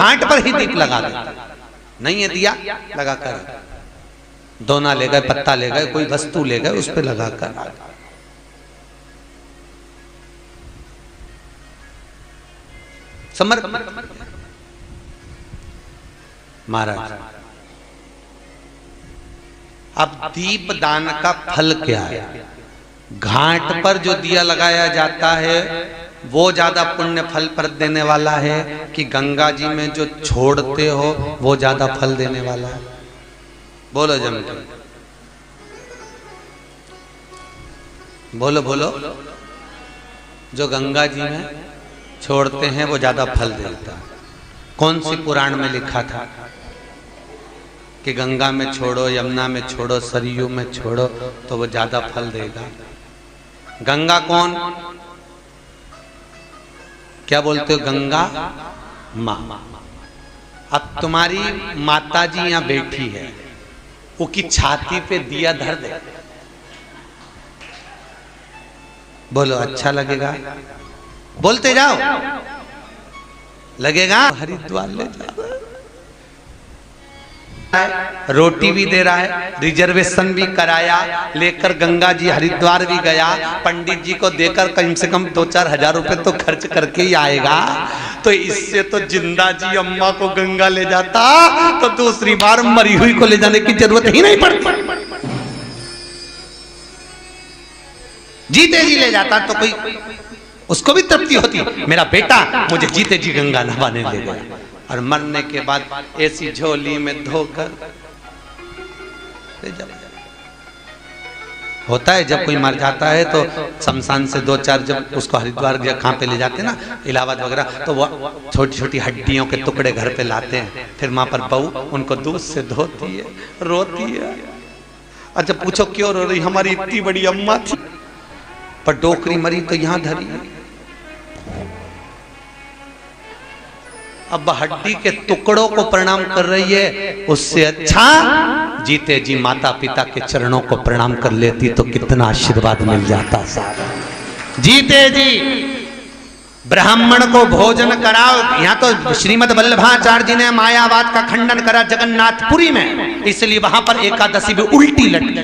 घाट पर ही दीप लगा देता, नहीं है दिया लगा कर, दोना ले गए, पत्ता ले गए, कोई वस्तु ले गए, उस पर लगा कर समर्पित। महाराज अब दीप दान का फल क्या है? घाट पर जो दिया लगाया जाता है वो ज्यादा पुण्य फल पर देने वाला है कि गंगा जी में जो छोड़ते हो वो ज्यादा फल देने वाला है? बोलो जम के बोलो बोलो। जो गंगा जी में छोड़ते हैं वो ज्यादा फल देता है। कौन सी पुराण में लिखा था कि गंगा में छोड़ो, यमुना में छोड़ो, सरयू में छोड़ो तो वो ज्यादा फल देगा? गंगा कौन? क्या बोलते हो? गंगा माँ। अब तुम्हारी माता जी यहाँ बैठी है, वो की छाती पे दिया धर दे, बोलो अच्छा लगेगा? बोलते जाओ, लगेगा? हरिद्वार ले जाओ, रोटी भी दे रहा है, रिजर्वेशन भी कराया, लेकर गंगा जी हरिद्वार भी गया, पंडित जी को देकर कम से कम 2-4 हजार रुपए तो खर्च करके ही आएगा। तो इससे तो जिंदा जी अम्मा को गंगा ले जाता तो दूसरी बार मरी हुई को ले जाने की जरूरत ही नहीं पड़ती। जीते जी ले जाता तो कोई उसको भी तृप्ति होती, मेरा बेटा मुझे जीते जी गंगा नहाने ले गया। और मरने के बाद ऐसी झोली में धोकर ले जाओ। होता है जब कोई मर जाता है तो शमशान से 2-4 जब उसको हरिद्वार कहाँ पे ले जाते हैं ना, इलाहाबाद वगैरह, तो वो छोटी छोटी हड्डियों के टुकड़े घर पे लाते हैं, फिर वहां पर बहू उनको दूध से धोती है, रोती है। अच्छा पूछो क्यों रो रही? हमारी इतनी बड़ी अम्मा थी पर डोकरी मरी तो यहां धरी। अब हड्डी के टुकड़ों को प्रणाम कर रही है, उससे अच्छा जीते जी माता पिता के चरणों को प्रणाम कर लेती तो कितना आशीर्वाद मिल जाता साहब। जीते जी ब्राह्मण को भोजन कराओ। यहाँ तो श्रीमद वल्लभाचार्य जी ने मायावाद का खंडन करा जगन्नाथपुरी में, इसलिए वहां पर एकादशी भी उल्टी लटकी।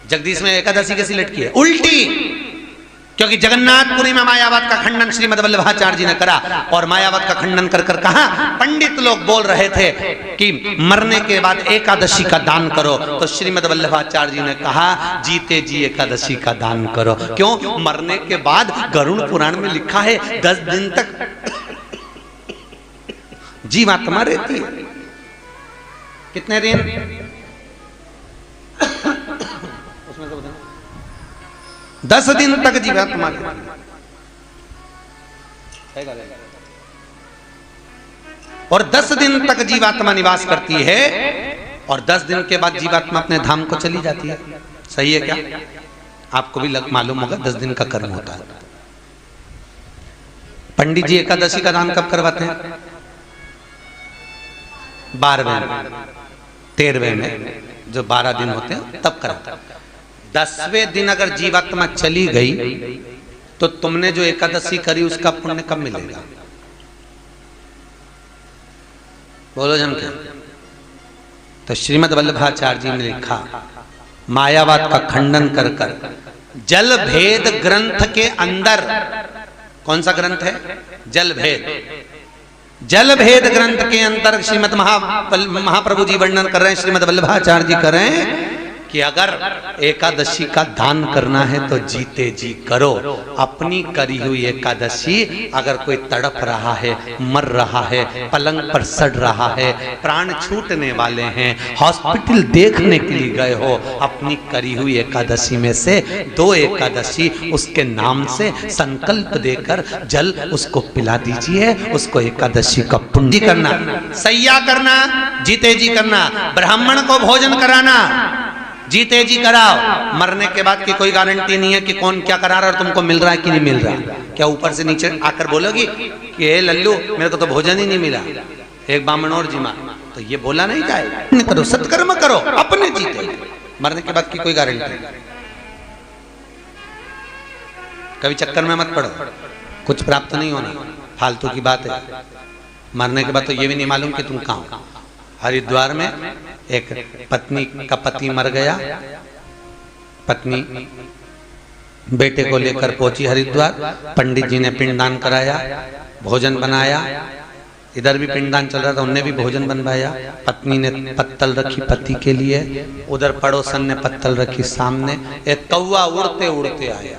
जगदीश में एकादशी कैसी लटकी है? उल्टी। क्योंकि जगन्नाथपुरी में मायावाद का खंडन श्रीमद वल्लभाचार्य जी ने करा, और मायावाद का खंडन कर कर कहा, पंडित लोग बोल रहे थे कि मरने के बाद एकादशी का दान करो, तो श्रीमद वल्लभाचार्य जी ने कहा जीते जी एकादशी का दान करो। क्यों? मरने के बाद गरुड़ पुराण में लिखा है 10 दिन तक जीवात्मा रहती है। कितने दिन? 10 दिन तक जीवात्मा और 10 दिन तक जीवात्मा निवास करती है, और 10 दिन के बाद जीवात्मा अपने धाम को चली जाती है। सही है क्या? आपको भी मालूम होगा 10 दिन का कर्म होता है। पंडित जी एकादशी का दान कब करवाते हैं? 12वें 13वें में, जो 12 दिन होते हैं तब कराते हैं। 10वें दिन अगर जीवात्मा चली गई तो तुमने जो एकादशी करी उसका पुण्य कब मिलेगा? बोलो जम के। तो श्रीमद वल्लभाचार्य जी ने लिखा, मायावाद का खंडन कर कर जल भेद ग्रंथ के अंदर, कौन सा ग्रंथ है? जल भेद। जल भेद ग्रंथ के अंदर श्रीमद महाप्रभु जी वर्णन कर रहे हैं, श्रीमद वल्लभाचार्य जी कर रहे हैं कि अगर एकादशी का दान करना है तो जीते जी करो। अपनी करी हुई एकादशी अगर कोई तड़प रहा है, मर रहा है, पलंग पर सड़ रहा है, प्राण छूटने वाले हैं, हॉस्पिटल देखने के लिए गए हो, अपनी करी हुई एकादशी में से 2 एकादशी उसके नाम से संकल्प देकर जल उसको पिला दीजिए। उसको एकादशी का पुण्य करना, सैया करना, जीते जी करना, ब्राह्मण को भोजन कराना, जीते जी कराओ। मरने के बाद की कोई गारंटी नहीं है कि कौन क्या करा रहा है और तुमको मिल रहा है कि नहीं मिल रहा। क्या ऊपर से नीचे आकर बोलोगी कि हे लल्लू मेरे को तो भोजन ही नहीं मिला, एक बामण और जिमा, तो ये बोला नहीं जाए। करो सत्कर्म करो, अपने जीते। मरने के बाद की कोई गारंटी नहीं। कभी चक्कर में मत पड़ो, कुछ प्राप्त नहीं होना। फालतू की बात है। मरने के बाद तो ये भी नहीं मालूम कि तुम कहाँ हो। हरिद्वार में एक पत्नी का पति मर गया, पत्नी बेटे को लेकर पहुंची हरिद्वार, पंडित जी ने पिंडदान कराया, भोजन बनाया, इधर भी पिंडदान चल रहा था, उनने भी भोजन बनवाया। पत्नी ने पत्तल रखी पति के लिए, उधर पड़ोसन ने पत्तल रखी सामने। एक कौवा उड़ते उड़ते आया,